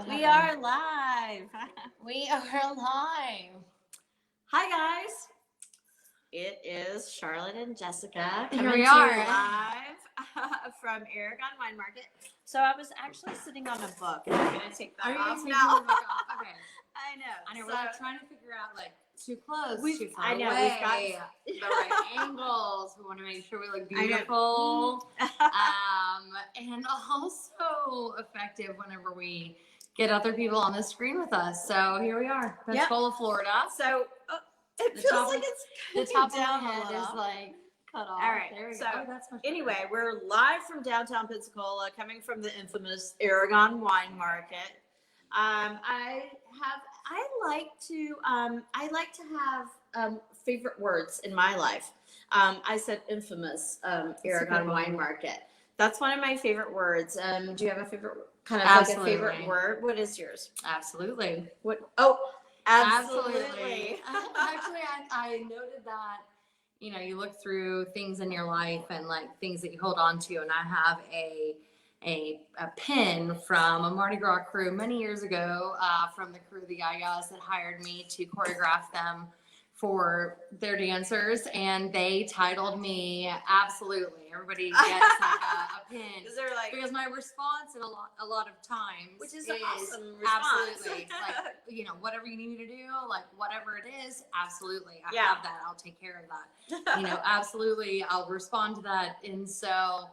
We are live. We are live. Hi, guys. It is Charlotte and Jessica Here coming we to are. you live from Aragon Wine Market. So I was actually sitting on a book, and I'm going to take that off now. Okay. I know. We're like trying to figure out like too close, too far I know. away, We've got the right angles. We want to make sure we look beautiful, and also effective whenever we get other people on the screen with us. So here we are, Pensacola, Florida. So it feels like it's the top down of my a head little. is like cut off. All right. There we So go. Oh, that's much anyway, better. we're live from downtown Pensacola, coming from the infamous Aragon Wine Market. I like to have favorite words in my life. I said infamous Aragon Wine Market. That's one of my favorite words. Do you have a favorite kind of like a favorite word? What is yours? Absolutely. What? Oh, Absolutely. Actually, I noted that, you know, you look through things in your life and like things that you hold on to, and I have a pin from a Mardi Gras crew many years ago, from the crew, the Yayas, that hired me to choreograph them for their dancers, and they titled me absolutely. Everybody gets like a pin. Because my response in a lot of times, which is an awesome response. Absolutely, like, you know, whatever you need me to do, like whatever it is, absolutely, I have that. I'll take care of that. You know, absolutely, I'll respond to that, and so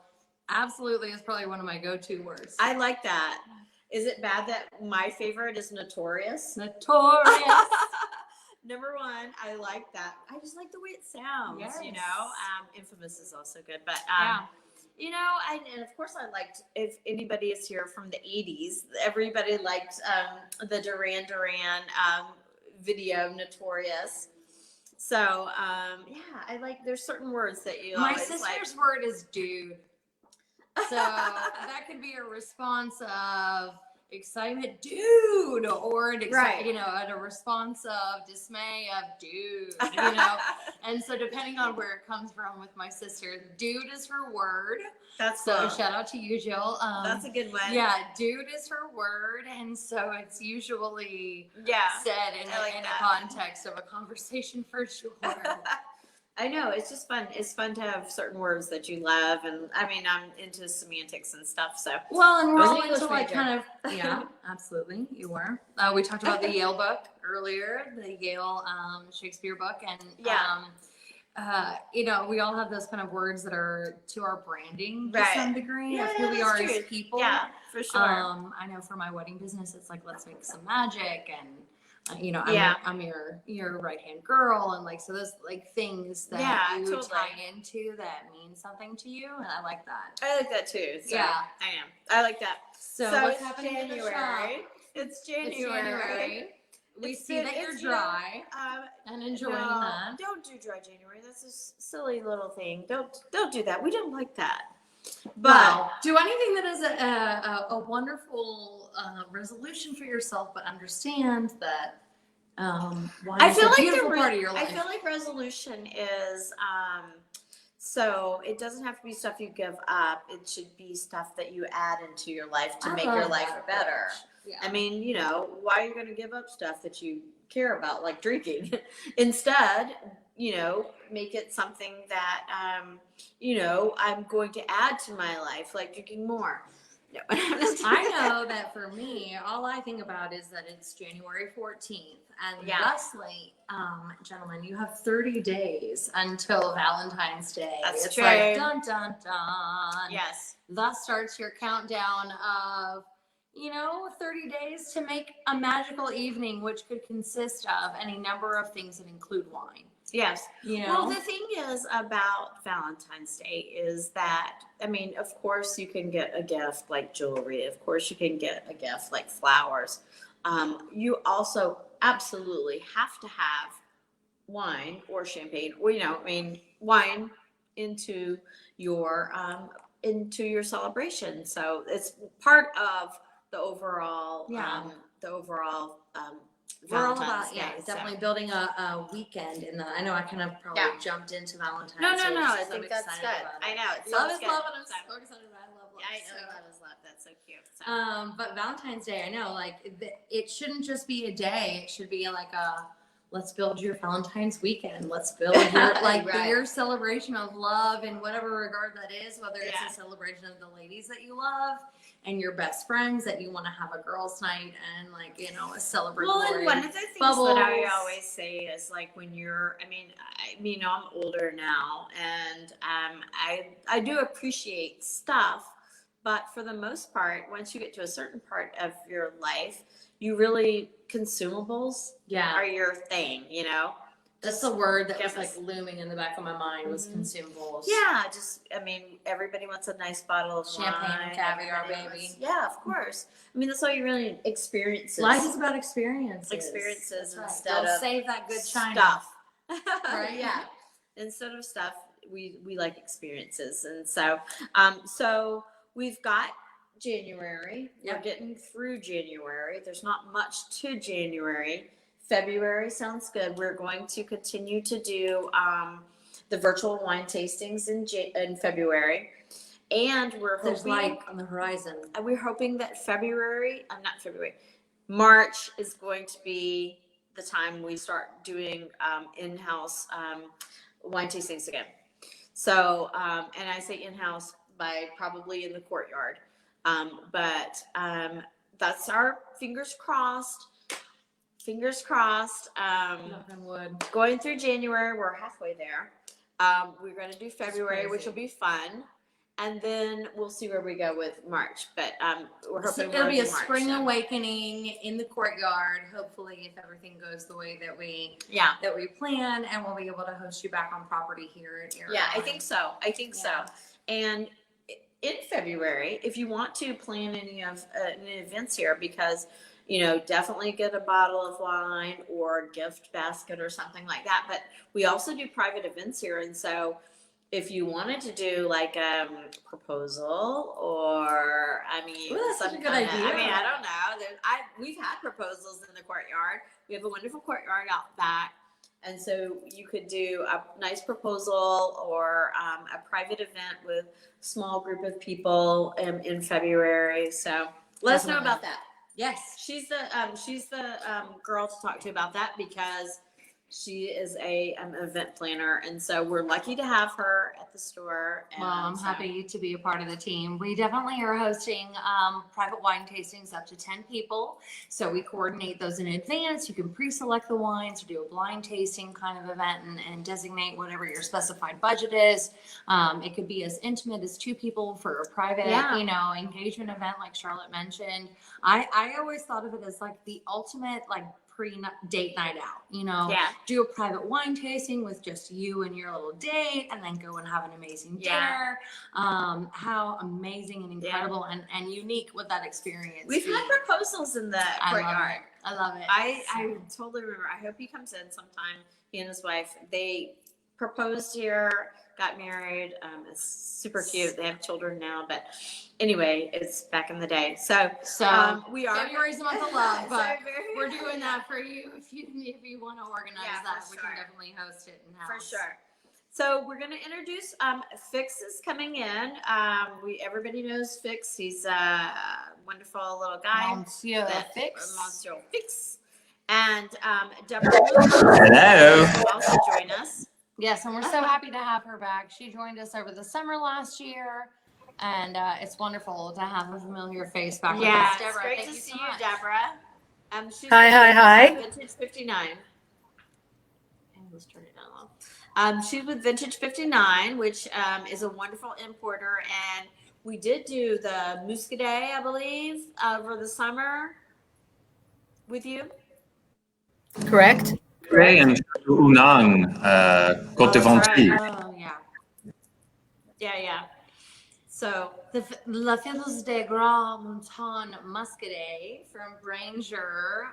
absolutely is probably one of my go-to words. I like that. Is it bad that my favorite is notorious? Notorious. Number one, I like that. I just like the way it sounds, Yes. you know. Infamous is also good, but you know, and of course I liked, if anybody is here from the 80s, everybody liked the Duran Duran video, Notorious. So I like, there's certain words that you My always sister's like. word is dude. So that could be a response of excitement, dude, or an you know, and a response of dismay of dude, you know. And so depending on where it comes from with my sister, dude is her word. That's so cool. Shout out to you, Jill. That's a good one. Yeah, dude is her word, and so it's usually said in a context of a conversation for sure. I know, it's just fun. It's fun to have certain words that you love, and I mean, I'm into semantics and stuff. So well, and we're all into like kind of absolutely. You were. We talked about the Yale book earlier, the Yale Shakespeare book, and you know, we all have those kind of words that are to our branding to some degree of who we are as people. Yeah, for sure. I know for my wedding business, it's like, let's make some magic, and you know, I'm your right hand girl, and like, so those like things that you tie into that mean something to you, and I like that. I like that too. So, yeah, I am. I like that. So what's happening in the shop? It's January. We see that you're dry and enjoying that. Don't do dry January. That's a silly little thing. Don't do that. We don't like that. But do anything that is a wonderful resolution for yourself, but understand that I feel like part of your life. I feel like resolution is so it doesn't have to be stuff you give up. It should be stuff that you add into your life to make your life better. Yeah. I mean, you know, why are you going to give up stuff that you care about, like drinking? Instead, you know, make it something that, you know, I'm going to add to my life, like drinking more. No. I know that for me, all I think about is that it's January 14th. And thusly, gentlemen, you have 30 days until Valentine's Day. That's true. Like, dun, dun, dun. Yes. Thus starts your countdown of, you know, 30 days to make a magical evening, which could consist of any number of things that include wine. Yes. You know? Well, the thing is about Valentine's Day is that, I mean, of course you can get a gift like jewelry. Of course you can get a gift like flowers. You also absolutely have to have wine or champagne, or, you know, I mean, wine into your celebration. So it's part of the overall, we're all about, definitely building a weekend in the, I know I kind of probably jumped into Valentine's. No, I think that's good. I know. Love is love, and I'm so excited about it. I love I know, love is love. That's so cute. So. But Valentine's Day, I know, like, it shouldn't just be a day. It should be like let's build your Valentine's weekend. Let's build your, like, your celebration of love in whatever regard that is, whether it's a celebration of the ladies that you love and your best friends that you want to have a girls' night and, like, you know, a celebratory. Well, and one of the things that I always say is, like, when you're, you know, I'm older now, and I do appreciate stuff, but for the most part, once you get to a certain part of your life, you really, consumables are your thing, you know? That's the word that was like looming in the back of my mind was consumables. Yeah, everybody wants a nice bottle of champagne wine, and caviar, baby. Yeah, of course. I mean, that's all you really experiences. Life is about experiences. Instead of save that good china. Stuff. Right? Yeah. Instead of stuff, we like experiences, and so so we've got January. We're getting through January. There's not much to January. February sounds good. We're going to continue to do the virtual wine tastings in February, and we're hoping, there's light on the horizon. And we're hoping that March is going to be the time we start doing in-house wine tastings again. So, and I say in-house by probably in the courtyard, but that's our fingers crossed. Fingers crossed. Going through January, we're halfway there. We're going to do February, which will be fun, and then we'll see where we go with March. But we're hoping it'll be a spring awakening in the courtyard. Hopefully, if everything goes the way that we plan, and we'll be able to host you back on property here at Aragon. Yeah, I think so. So. And in February, if you want to plan any events here, because you know, definitely get a bottle of wine or a gift basket or something like that. But we also do private events here. And so if you wanted to do like a proposal or, that's such a good idea. I don't know. We've had proposals in the courtyard. We have a wonderful courtyard out back. And so you could do a nice proposal or a private event with a small group of people in February. So let us know about that. Yes, she's the girl to talk to about that, because she is a event planner, and so we're lucky to have her at the store. And well, I'm happy to be a part of the team. We definitely are hosting private wine tastings up to 10 people, so we coordinate those in advance. You can pre-select the wines, or do a blind tasting kind of event, and designate whatever your specified budget is. It could be as intimate as 2 people for a private, engagement event, like Charlotte mentioned. I always thought of it as like the ultimate pre-date night out, do a private wine tasting with just you and your little date, and then go and have an amazing dinner. How amazing and incredible and unique would that experience We've be? had proposals in the courtyard. I love it. I totally remember. I hope he comes in sometime. He and his wife, they proposed here, got married. It's super cute. They have children now, but anyway, it's back in the day. So we are February's the month of love, but we're doing that for you. If you want to organize that, we can definitely host it in house. For sure. So we're going to introduce Fix is coming in. Everybody knows Fix. He's a wonderful little guy. Monsieur Fix. Monsieur Fix. And Debra Lewis will also join us. Yes, and we're so happy to have her back. She joined us over the summer last year, and it's wonderful to have a familiar face back with us. Debra, it's great to see you, Debra. She's Hi. Vintage 59. And let's turn it down. She's with Vintage 59, which is a wonderful importer, and we did do the Muscadet, I believe, over the summer with you. Correct. And Unang, Côte de Ventis. Oh, Yeah. So the La Fils de Grand Montagne Muscadet from Branger,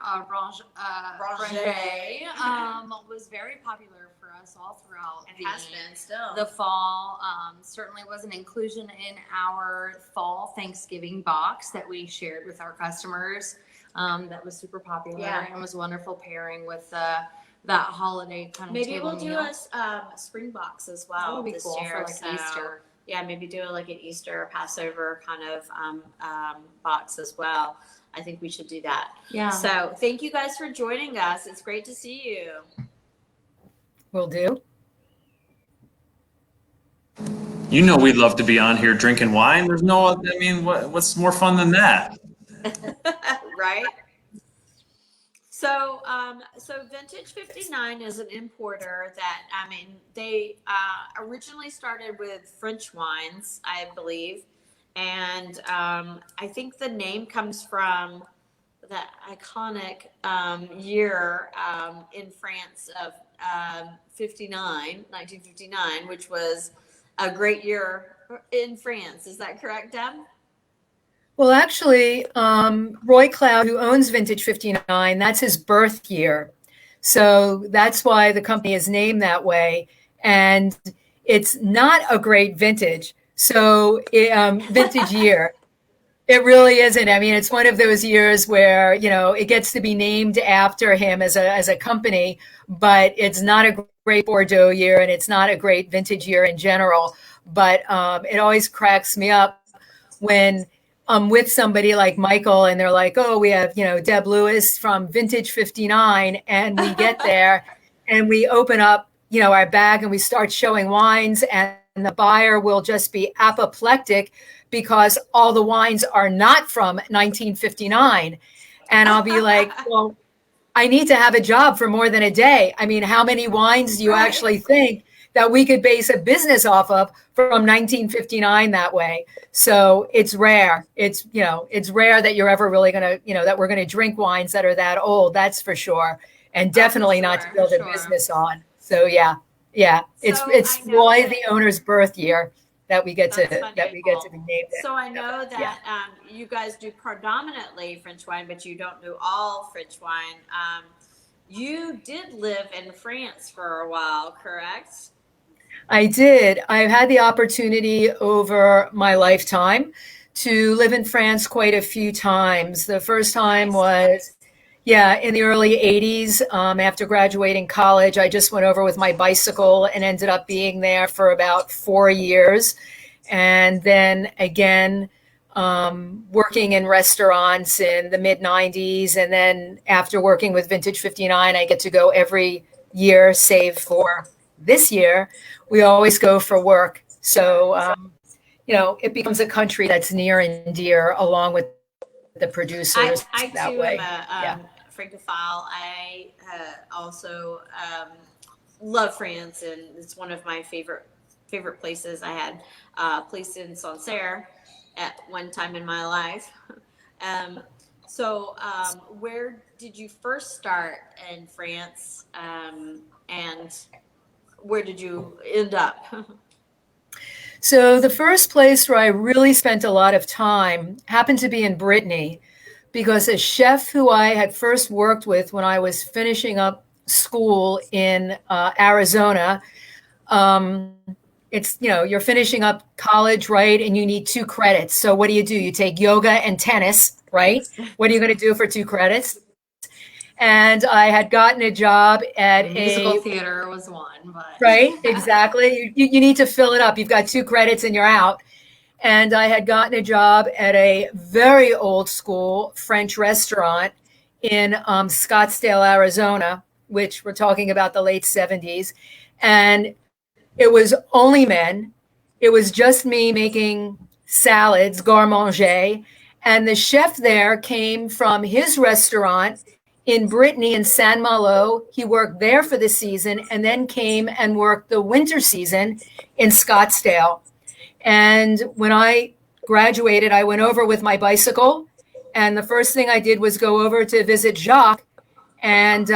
was very popular for us all throughout has been still. The fall. Certainly was an inclusion in our fall Thanksgiving box that we shared with our customers. That was super popular and was a wonderful pairing with that holiday kind of maybe table we'll do meal. a spring box as well. That would be this cool year, for Easter. Yeah, maybe do like an Easter or Passover kind of box as well. I think we should do that. Yeah. So thank you guys for joining us. It's great to see you. Will do. You know we'd love to be on here drinking wine. There's no, I mean, what's more fun than that? Right? So, so Vintage 59 is an importer that, I mean, they originally started with French wines, I believe. And I think the name comes from that iconic year in France of 1959, which was a great year in France. Is that correct, Deb? Well, actually, Roy Cloud, who owns Vintage 59, that's his birth year. So that's why the company is named that way. And it's not a great vintage. So vintage year. It really isn't. I mean, it's one of those years where, you know, it gets to be named after him as a company, but it's not a great Bordeaux year and it's not a great vintage year in general. But it always cracks me up when I'm with somebody like Michael and they're like, oh, we have, you know, Deb Lewis from Vintage 59. And we get there and we open up, you know, our bag and we start showing wines, and the buyer will just be apoplectic because all the wines are not from 1959. And I'll be like, well, I need to have a job for more than a day. I mean, how many wines do you actually think that we could base a business off of from 1959 that way? So it's rare. It's, you know, it's rare that you're ever really going to, you know, that we're going to drink wines that are that old. That's for sure. And definitely not to build a business on. So yeah. It's Roy, the owner's birth year that we get to be named it. So I know that you guys do predominantly French wine, but you don't do all French wine. You did live in France for a while, correct? I did. I've had the opportunity over my lifetime to live in France quite a few times. The first time was, in the early 80s. After graduating college, I just went over with my bicycle and ended up being there for about 4 years. And then again, working in restaurants in the mid 90s. And then after working with Vintage 59, I get to go every year, save for this year. We always go for work. So, you know, it becomes a country that's near and dear along with the producers. I that too way. am a Francophile. I also love France, and it's one of my favorite places. I had a place in Sancerre at one time in my life. So where did you first start in France, and where did you end up? So the first place where I really spent a lot of time happened to be in Brittany, because a chef who I had first worked with when I was finishing up school in Arizona, it's, you know, you're finishing up college, right? And you need 2 credits. So what do? You take yoga and tennis, right? What are you going to do for 2 credits? And I had gotten a job at musical theater was one, but right, exactly. You need to fill it up. You've got 2 credits and you're out. And I had gotten a job at a very old school French restaurant in Scottsdale, Arizona, which we're talking about the late 70s. And it was only men. It was just me making salads, garde manger. And the chef there came from his restaurant in Brittany in Saint Malo. He worked there for the season and then came and worked the winter season in Scottsdale. And when I graduated, I went over with my bicycle. And the first thing I did was go over to visit Jacques. And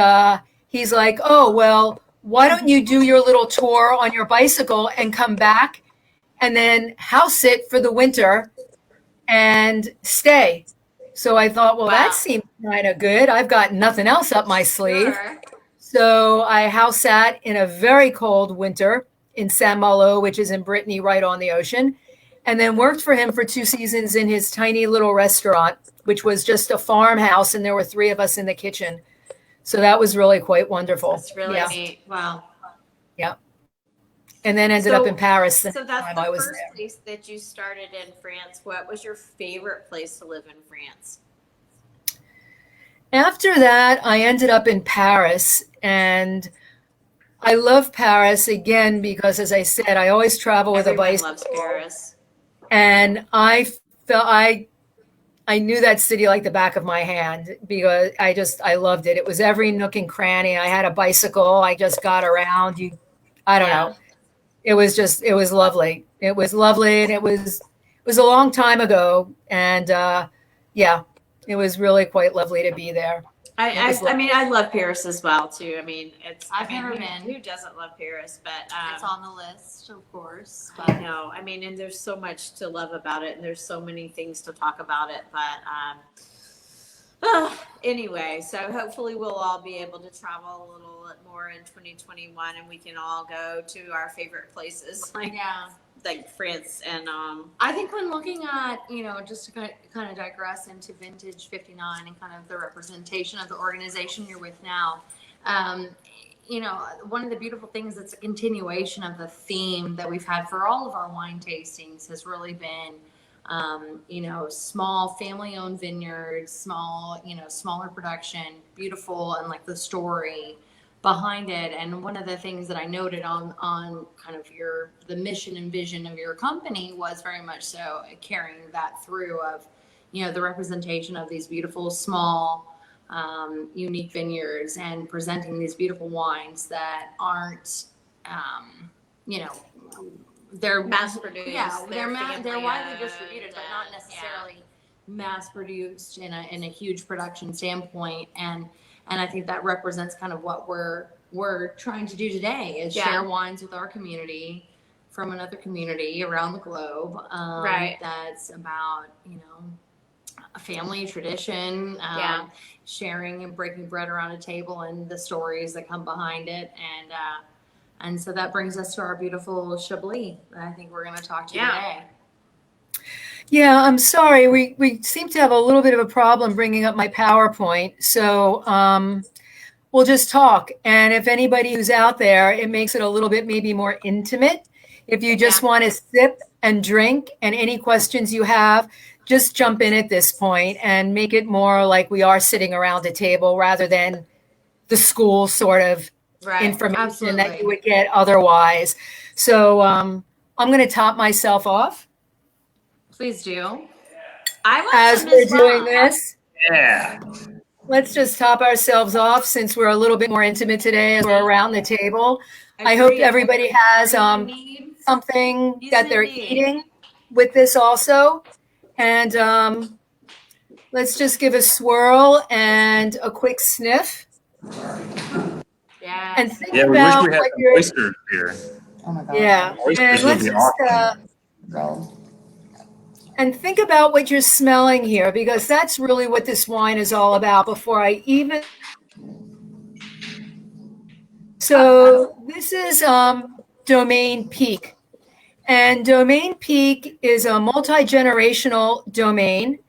he's like, oh, well, why don't you do your little tour on your bicycle and come back and then house sit for the winter and stay? So I thought, well, that seems kind of good. I've got nothing else up my sleeve. Sure. So I house sat in a very cold winter in Saint Malo, which is in Brittany, right on the ocean, and then worked for him for 2 seasons in his tiny little restaurant, which was just a farmhouse, and there were 3 of us in the kitchen. So that was really quite wonderful. That's really neat. Wow. Yeah. and then ended up in Paris the So next that's time the I was first there. place that you started in France. What was your favorite place to live in France? After that, I ended up in Paris, and I love Paris again because, as I said, I always travel with a Everyone bicycle, loves Paris. and felt I knew that city like the back of my hand because I loved it. It was every nook and cranny. I had a bicycle. I just got around. I don't know. It was lovely. It was lovely, and it was a long time ago, and yeah, it was really quite lovely to be there. I mean, I love Paris as well too. I mean, I've never been. Who doesn't love Paris? But It's on the list, of course. I know. I mean, and there's so much to love about it, and there's so many things to talk about it. But anyway, so hopefully we'll all be able to travel a little more in 2021, and we can all go to our favorite places like France and I think when looking at, just to kind of digress into Vintage 59 and kind of the representation of the organization you're with now, one of the beautiful things that's a continuation of the theme that we've had for all of our wine tastings has really been, small family-owned vineyards, smaller production, beautiful, and like the story behind it. And one of the things that I noted on kind of the mission and vision of your company was very much so carrying that through of, the representation of these beautiful, small, unique vineyards and presenting these beautiful wines that aren't, they're mass produced. Yeah, they're widely distributed, but not necessarily mass produced in a huge production standpoint. And I think that represents kind of what we're trying to do today is share wines with our community from another community around the globe. Right. That's about, a family tradition, sharing and breaking bread around a table and the stories that come behind it. And so that brings us to our beautiful Chablis that I think we're going to talk to today. Yeah, I'm sorry. We seem to have a little bit of a problem bringing up my PowerPoint. So we'll just talk. And if anybody who's out there, it makes it a little bit maybe more intimate. If you just want to sip and drink and any questions you have, just jump in at this point and make it more like we are sitting around a table rather than the school sort of information that you would get otherwise. So I'm going to top myself off. Please do. As we're doing this, Yeah. let's just top ourselves off since we're a little bit more intimate today as we're around the table. I hope everybody has something that they're eating with this also. And let's just give a swirl and a quick sniff. Yeah. And think Yeah, we about wish we had what some you're. oysters here. Oh my God. Yeah. Oysters And would let's be just. Go. And think about what you're smelling here, because that's really what this wine is all about before I even. So this is Domaine Picq. And Domaine Picq is a multi-generational domain.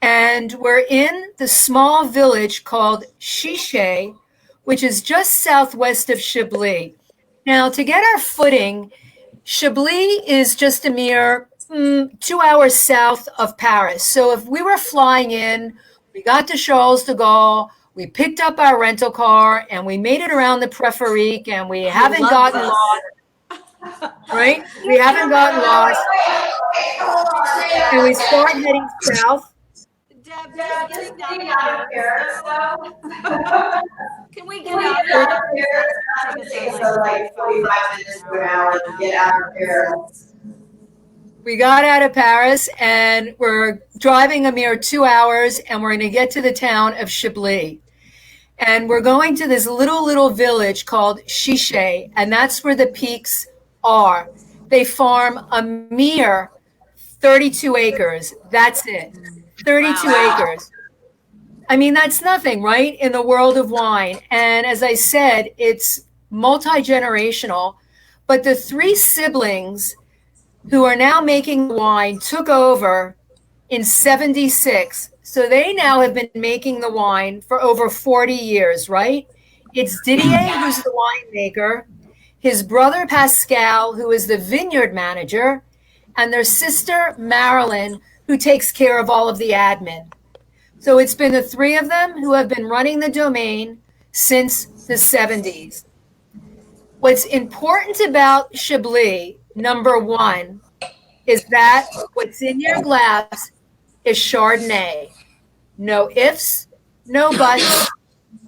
And we're in the small village called Chiche, which is just southwest of Chablis. Now, to get our footing, Chablis is just a mere 2 hours south of Paris. So if we were flying in, we got to Charles de Gaulle, we picked up our rental car, and we made it around the Préférique, and we haven't gotten lost. Right? We haven't gotten lost. And we start heading south. Deb, getting down here. Can we get out of here? It takes us like 45 minutes to an hour to get out of here. We got out of Paris and we're driving a mere 2 hours and we're going to get to the town of Chablis. And we're going to this little village called Chiche, and that's where the Picqs are. They farm a mere 32 acres. That's it. 32 acres. I mean, that's nothing, right? In the world of wine. And as I said, it's multi-generational, but the three siblings who are now making wine took over in 76. So they now have been making the wine for over 40 years, right? It's Didier who's the winemaker. his brother Pascal, who is the vineyard manager, and their sister Marilyn, who takes care of all of the admin. So it's been the three of them who have been running the domain since the 70s. What's important about Chablis, number one, is that what's in your glass is Chardonnay. No ifs, no buts,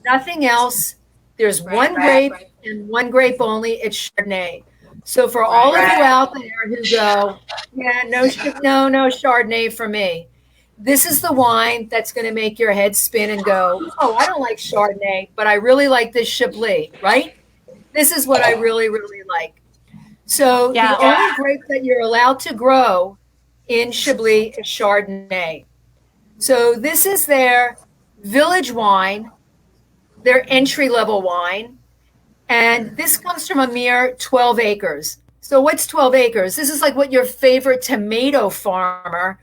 nothing else. There's one grape and one grape only. It's Chardonnay. So for all of you out there who go, yeah, no Chardonnay for me. This is the wine that's going to make your head spin and go, oh, I don't like Chardonnay, but I really like this Chablis, right? This is what I really, really like. So the only grape that you're allowed to grow in Chablis is Chardonnay. So this is their village wine, their entry-level wine, and this comes from a mere 12 acres. So what's 12 acres? This is like what your favorite tomato farmer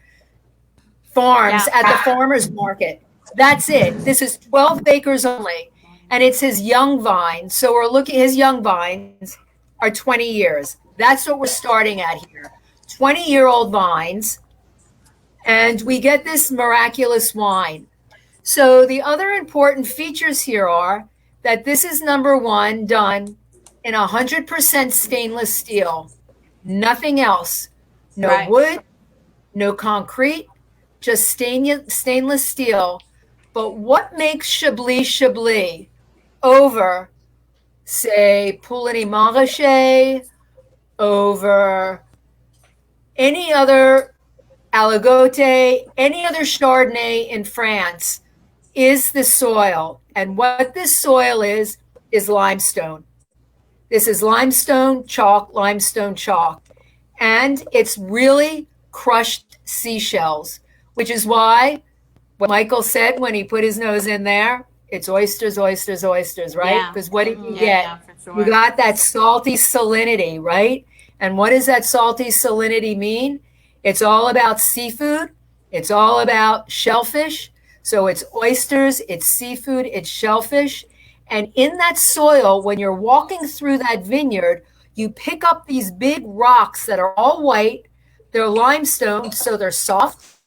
farms at the farmer's market. That's it. This is 12 acres only, and it's his young vines. So we're looking, his young vines are 20 years. That's what we're starting at here. 20-year-old vines, and we get this miraculous wine. So the other important features here are that this is number one done in 100% stainless steel. Nothing else. No wood, no concrete, just stainless steel. But what makes Chablis Chablis over, say, Pouligny-Montrachet, over any other Aligoté, any other Chardonnay in France, is the soil. And what this soil is limestone. This is limestone chalk. And it's really crushed seashells, which is why what Michael said when he put his nose in there, it's oysters, right? Because what did you get? For sure. You got that salty salinity, right? And what does that salty salinity mean? It's all about seafood. It's all about shellfish. So it's oysters, it's seafood, it's shellfish. And in that soil, when you're walking through that vineyard, you pick up these big rocks that are all white. They're limestone, so they're soft.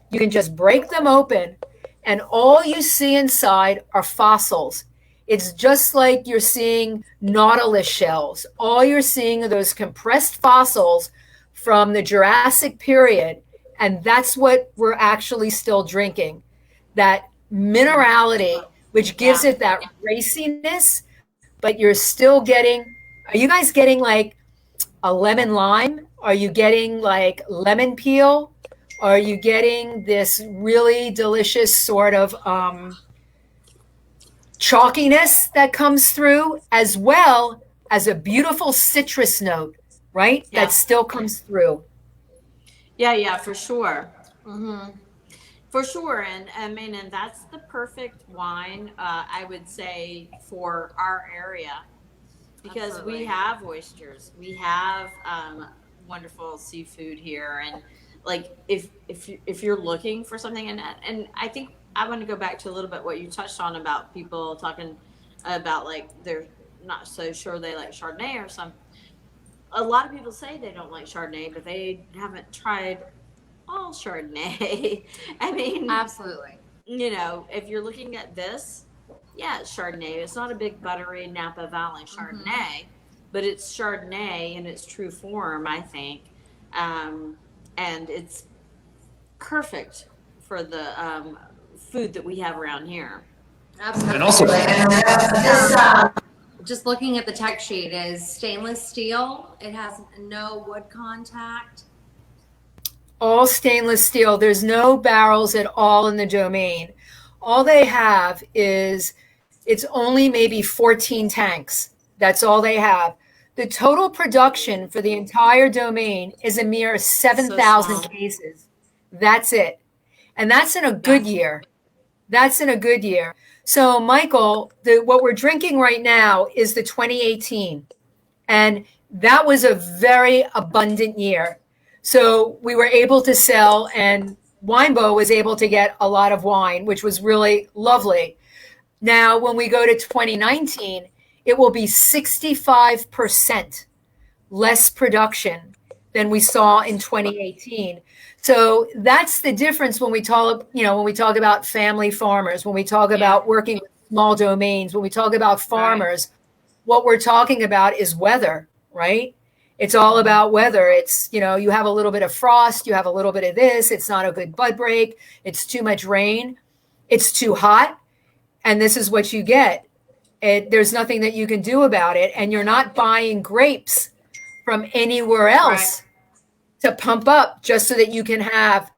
You can just break them open, and all you see inside are fossils. It's just like you're seeing nautilus shells. All you're seeing are those compressed fossils from the Jurassic period, and that's what we're actually still drinking. That minerality, which gives it that raciness, but you're still getting, are you guys getting like a lemon lime? Are you getting like lemon peel? Are you getting this really delicious sort of chalkiness that comes through, as well as a beautiful citrus note, right? That still comes through. Yeah, for sure. Mm-hmm. For sure. And I mean, and that's the perfect wine, I would say, for our area, because Absolutely. We have oysters, we have wonderful seafood here. And like, if you're looking for something, and I think I want to go back to a little bit what you touched on about people talking about, like, they're not so sure they like Chardonnay or something. A lot of people say they don't like Chardonnay, but they haven't tried all Chardonnay. I mean, absolutely. You know, if you're looking at this, it's Chardonnay. It's not a big buttery Napa Valley Chardonnay, but it's Chardonnay in its true form, I think. And it's perfect for the food that we have around here. Absolutely. And also, just looking at the tech sheet, is stainless steel. It has no wood contact. All stainless steel. There's no barrels at all in the domain. All they have is, it's only maybe 14 tanks. That's all they have. The total production for the entire domain is a mere 7,000 cases. That's it. And that's in a good year. That's in a good year. So, Michael, what we're drinking right now is the 2018. And that was a very abundant year. So we were able to sell, and Winebo was able to get a lot of wine, which was really lovely. Now, when we go to 2019, it will be 65% less production than we saw in 2018. So that's the difference when we talk, when we talk about family farmers, when we talk about working with small domains, when we talk about farmers, what we're talking about is weather, right? It's all about weather. It's, you have a little bit of frost, you have a little bit of this, it's not a good bud break, it's too much rain, it's too hot, and this is what you get. There's nothing that you can do about it, and you're not buying grapes from anywhere else to pump up just so that you can have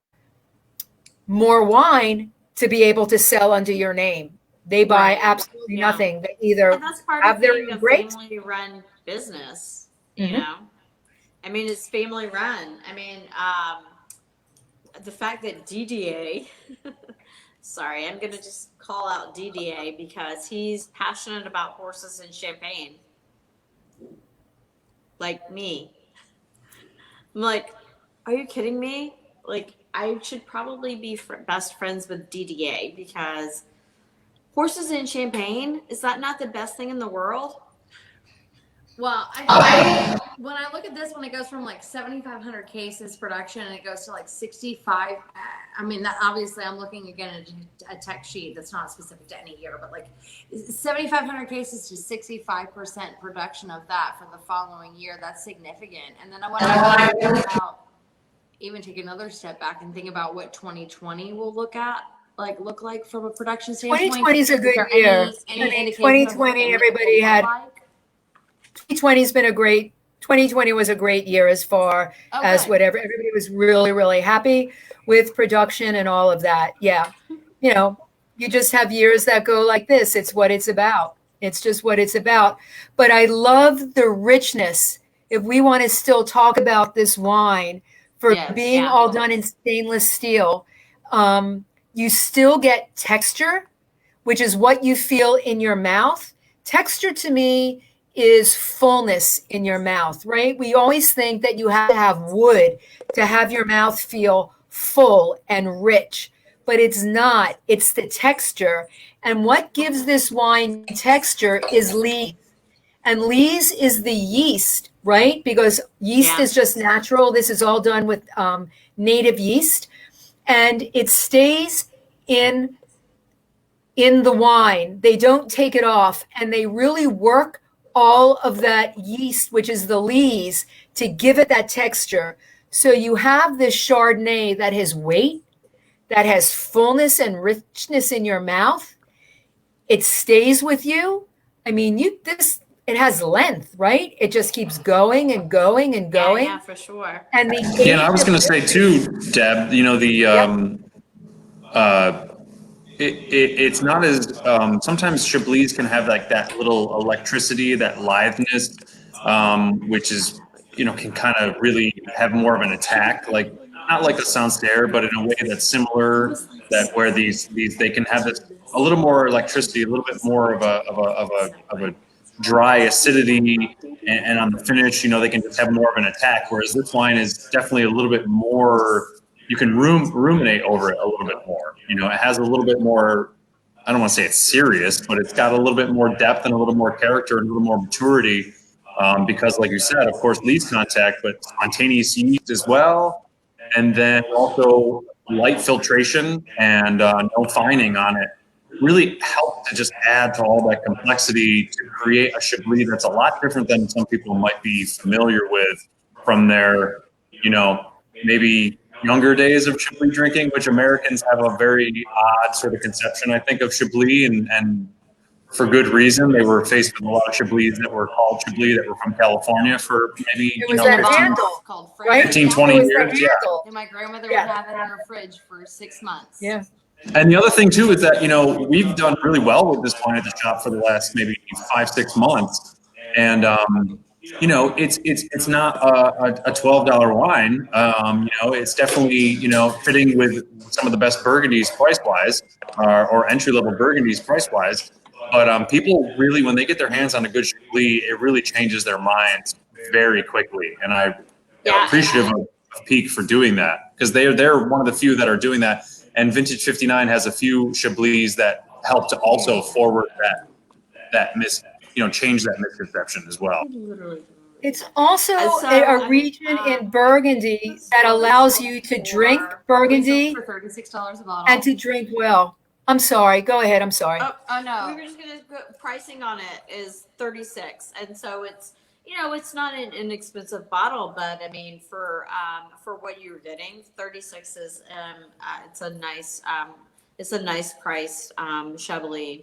more wine to be able to sell under your name. They buy absolutely nothing. They either And that's part have of their being own a grapes. family-run business, Mhm. I mean, it's family-run. I mean, the fact that DDA, sorry, I'm going to just call out DDA because he's passionate about horses and champagne. Like me. I'm like, are you kidding me? Like, I should probably be best friends with DDA because horses and champagne, is that not the best thing in the world? Well, when I look at this, when it goes from like 7,500 cases production and it goes to like 65, I mean, that obviously I'm looking again at a tech sheet that's not specific to any year, but like 7,500 cases to 65% production of that for the following year, that's significant. And then when I think about, even take another step back and think about what 2020 will look like from a production standpoint. 2020 is a good year. Any indication of what 2020, everybody had. 2020 was a great year as far as whatever. Everybody was really, really happy with production and all of that. Yeah. You just have years that go like this. It's what it's about. It's just what it's about. But I love the richness. If we want to still talk about this wine for being all done in stainless steel, you still get texture, which is what you feel in your mouth. Texture to me is fullness in your mouth, right? We always think that you have to have wood to have your mouth feel full and rich, but it's not. It's the texture. And what gives this wine texture is lees. And lees is the yeast, right? Because yeast is just natural. This is all done with native yeast. And it stays in the wine. They don't take it off, and they really work all of that yeast, which is the lees, to give it that texture. So you have this Chardonnay that has weight, that has fullness and richness in your mouth. It stays with you. I mean, it has length, right? It just keeps going and going and going. Yeah, for sure. And and I was going to say too, Deb, it's not as sometimes Chablis can have like that little electricity, that litheness, which is can kind of really have more of an attack, like not like a Sancerre, but in a way that's similar. That where these they can have this a little more electricity, a little bit more of a dry acidity, and on the finish, they can just have more of an attack. Whereas this wine is definitely a little bit more. You can ruminate over it a little bit more. It has a little bit more, I don't want to say it's serious, but it's got a little bit more depth and a little more character and a little more maturity because, like you said, of course, lees contact, but spontaneous yeast as well. And then also light filtration and no fining on it really help to just add to all that complexity to create a Chablis that's a lot different than some people might be familiar with from their, maybe younger days of Chablis drinking, which Americans have a very odd sort of conception, I think, of Chablis, and for good reason. They were faced with a lot of Chablis that were called Chablis that were from California for maybe 15, 20 years. Yeah. And my grandmother would have it in her fridge for 6 months. Yeah. And the other thing too is that we've done really well with this wine at the shop for the last maybe 5-6 months, and it's not a $12 wine. It's definitely fitting with some of the best Burgundies price wise, or entry level Burgundies price wise. But people really, when they get their hands on a good Chablis, it really changes their minds very quickly. And I'm appreciative of Picq for doing that, because they're one of the few that are doing that. And Vintage 59 has a few Chablis that help to also forward that change that misconception as well. It's also And so, a region in Burgundy that allows you to drink Burgundy for $36 a bottle. and to drink well. I'm sorry. Go ahead. I'm sorry. Oh no. We were just gonna go, pricing on it is 36, and so it's it's not an inexpensive bottle, but I mean for what you're getting, 36 is it's a nice price Chablis.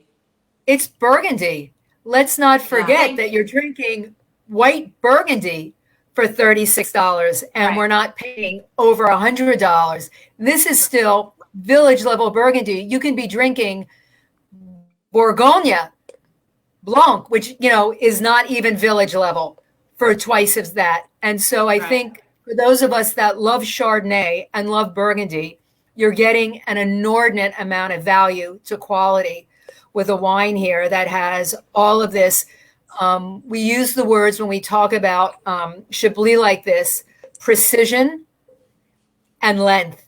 It's Burgundy. Let's not forget that you're drinking white Burgundy for $36, and Right. we're not paying over $100. This is still village level Burgundy. You can be drinking Bourgogne Blanc, which is not even village level, for twice of that. And so I think for those of us that love Chardonnay and love Burgundy, you're getting an inordinate amount of value to quality with a wine here that has all of this. We use the words when we talk about Chablis like this: precision and length,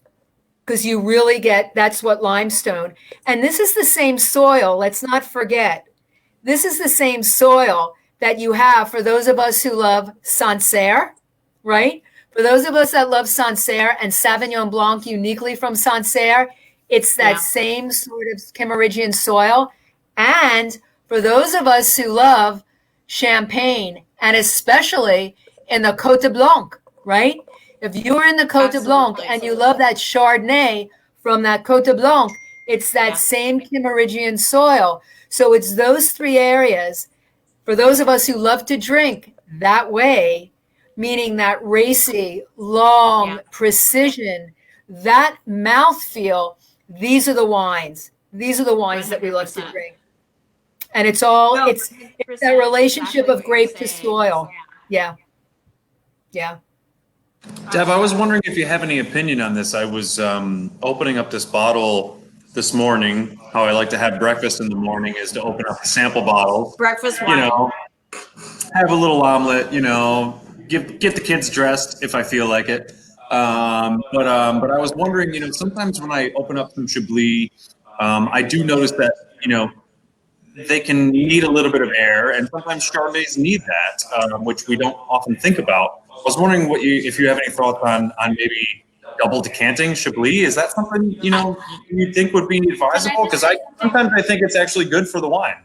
because you really get, that's what limestone. And this is the same soil. Let's not forget, this is the same soil that you have for those of us who love Sancerre, right? For those of us that love Sancerre and Sauvignon Blanc uniquely from Sancerre, it's that same sort of Kimmeridgian soil. And for those of us who love Champagne, and especially in the Côte Blanc, right? If you're in the Côte Blanc and you love that Chardonnay from that Côte Blanc, it's that same Kimmeridgian soil. So it's those three areas. For those of us who love to drink that way, meaning that racy, long, precision, that mouthfeel, these are the wines. These are the wines that we love to drink. And it's all, it's that relationship of grape to soil. Yeah. Yeah. Deb, I was wondering if you have any opinion on this. I was opening up this bottle this morning. How I like to have breakfast in the morning is to open up a sample bottle. Breakfast wine. Have a little omelet, get the kids dressed if I feel like it. But I was wondering, sometimes when I open up some Chablis, I do notice that, they can need a little bit of air, and sometimes Chardonnays need that, which we don't often think about. I was wondering if you have any thoughts on maybe double decanting Chablis. Is that something you think would be advisable? Because sometimes I think it's actually good for the wine.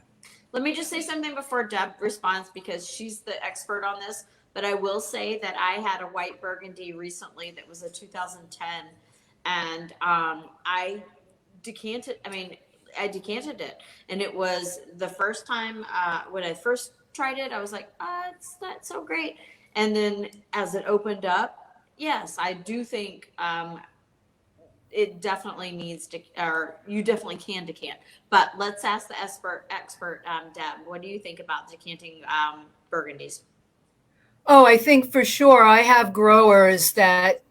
Let me just say something before Deb responds, because she's the expert on this. But I will say that I had a white Burgundy recently that was a 2010, and I decanted it, and it was the first time when I first tried it, I was like, it's not so great. And then as it opened up, yes, I do think it definitely needs to, or you definitely can decant. But let's ask the expert, Deb. What do you think about decanting Burgundies? Oh, I think for sure. I have growers that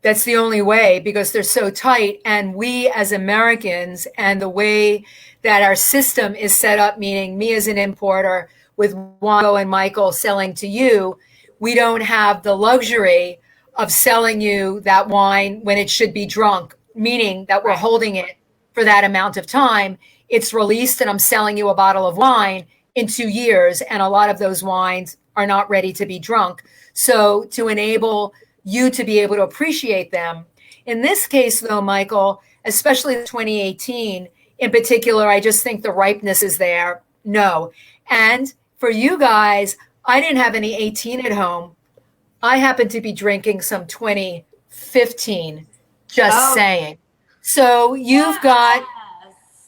that's the only way, because they're so tight. And we as Americans, and the way that our system is set up, meaning me as an importer with Wango and Michael selling to you, we don't have the luxury of selling you that wine when it should be drunk, meaning that we're holding it for that amount of time. It's released and I'm selling you a bottle of wine in 2 years, and a lot of those wines are not ready to be drunk. So to enable you to be able to appreciate them. In this case, though, Michael, especially 2018 in particular, I just think the ripeness is there. No. And for you guys, I didn't have any 18 at home. I happened to be drinking some 2015, just saying. So you've got,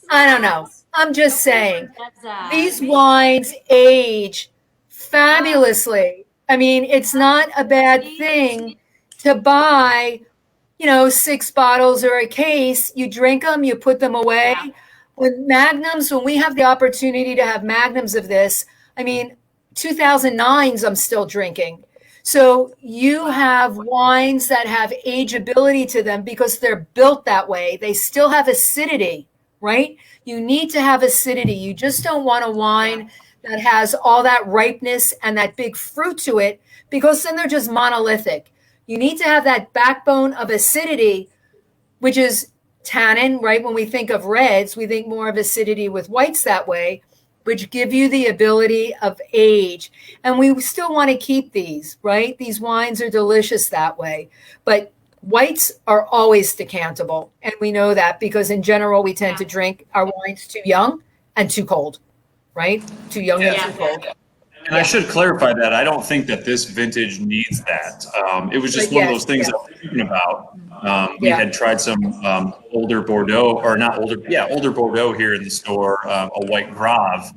I don't know. I'm just saying, these wines age fabulously. I mean, it's not a bad thing to buy, 6 bottles or a case. You drink them, you put them away. With magnums, when we have the opportunity to have magnums of this, 2009s I'm still drinking. So you have wines that have ageability to them because they're built that way. They still have acidity, right? You need to have acidity. You just don't want a wine that has all that ripeness and that big fruit to it, because then they're just monolithic. You need to have that backbone of acidity, which is tannin, right? When we think of reds, we think more of acidity with whites that way. which give you the ability of age. And we still want to keep these, right? These wines are delicious that way. But whites are always decantable. And we know that because in general, we tend to drink our wines too young and too cold, right? Too young and too cold. And I should clarify that I don't think that this vintage needs that. It was just But one of yes, those things yeah. I was thinking about. We Yeah. had tried some older Bordeaux, or not older, older Bordeaux here in the store, a white Grave,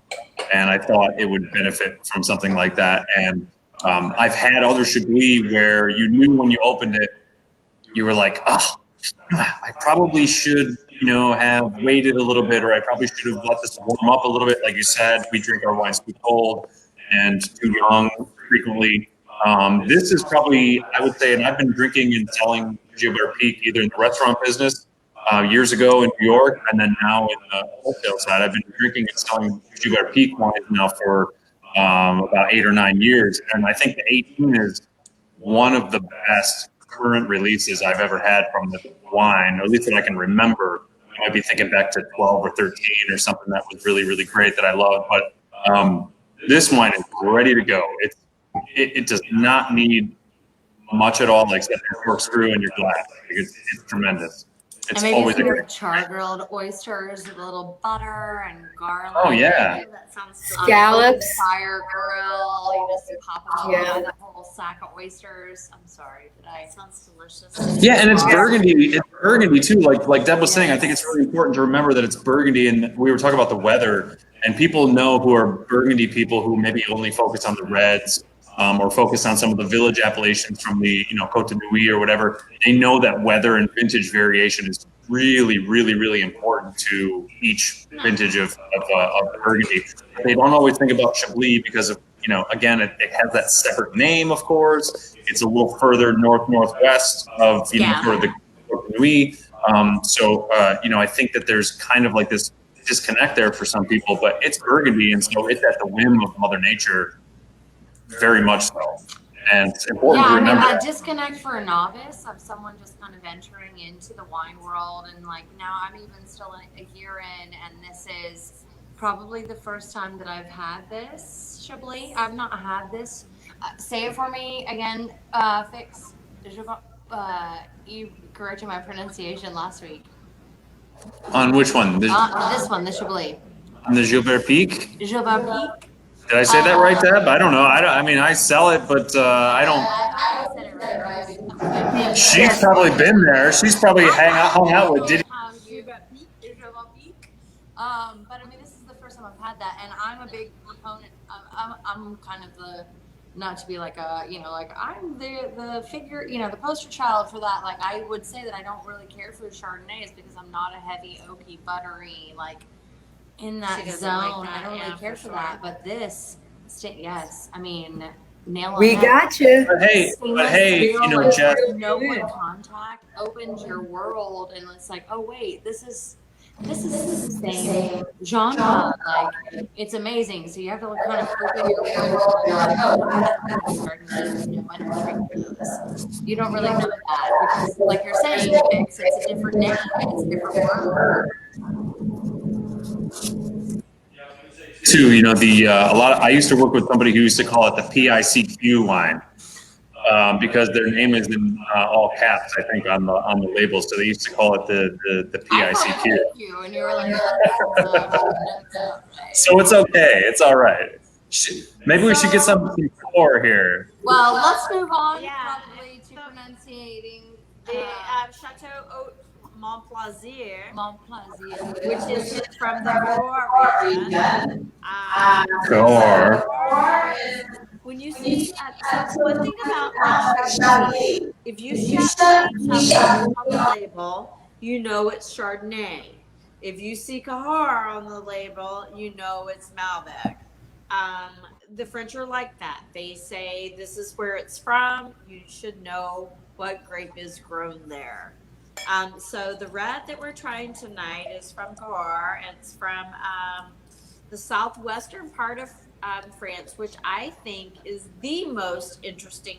and I thought it would benefit from something like that. And I've had other Chablis where you knew when you opened it, you were like, oh, I probably should, have waited a little bit, or I probably should have let this warm up a little bit. Like you said, we drink our wines too cold and too young frequently. This is probably, I would say, and I've been drinking and selling Gilbert Picq either in the restaurant business years ago in New York, and then now in the wholesale side. I've been drinking and selling Gilbert Picq wines now for about 8 or 9 years, and I think the 18 is one of the best current releases I've ever had from the wine, or at least that I can remember. I might be thinking back to 12 or 13 or something that was really, really great that I loved, but this wine is ready to go. It does not need much at all, except it works through in your glass. It's tremendous. It's and maybe always a some great. char-grilled oysters with a little butter and garlic. Oh yeah. That sounds Scallops. Fire grill. You just pop it on the whole sack of oysters. I'm sorry, did I? That sounds delicious. Yeah, and it's Burgundy. It's Burgundy too. Like Deb was saying, I think it's really important to remember that it's Burgundy. And we were talking about the weather, and people know who are Burgundy people who maybe only focus on the reds. Or focus on some of the village appellations from the, Côte de Nuit or whatever. They know that weather and vintage variation is really, really, really important to each vintage of Burgundy. They don't always think about Chablis because of, again, it has that separate name, of course. It's a little further northwest of, sort of the Côte de Nuit. I think that there's kind of like this disconnect there for some people, but it's Burgundy, and so it's at the whim of Mother Nature. Very much so. And it's important to remember. That disconnect for a novice of someone just kind of entering into the wine world, and like now I'm even still a year in, and this is probably the first time that I've had this Chablis. I've not had this. Say it for me again, Fix. You corrected my pronunciation last week. On which one? This one, the Chablis. On the Gilbert Picq? Gilbert Picq. Did I say that right, Deb? I don't know. I sell it, but I don't. I said it right. She's probably been there. She's probably hung out with Diddy. But I mean, this is the first time I've had that, and I'm a big proponent. I'm kind of the, not to be like a, like I'm the figure, the poster child for that. Like I would say that I don't really care for Chardonnays because I'm not a heavy oaky buttery in that zone. I don't really care for that. But this, yes, I mean, nail on We that. got you. But hey, Jess. No one contact opens your world, and it's like, oh wait, this is the same genre. Like it's amazing. So you have to kind of open your world. You don't really know that because, like you're saying, it's a different name, it's a different word. Too, I used to work with somebody who used to call it the PICQ wine because their name is in all caps, I think, on the label. So they used to call it the PICQ. And you were like, so it's okay. It's all right. Maybe we should get some core here. Well, let's move on probably to So- pronunciating The Chateau Haut-Monplaisir, Montplaisir. which is from the Cahors region. Cahors. When you see, so one thing about Chablis, if you see Chablis on the label, you know it's Chardonnay. If you see Cahors on the label, you know it's Malbec. The French are like that. They say this is where it's from. You should know what grape is grown there. So the red that we're trying tonight is from Cahors. It's from the southwestern part of France, which I think is the most interesting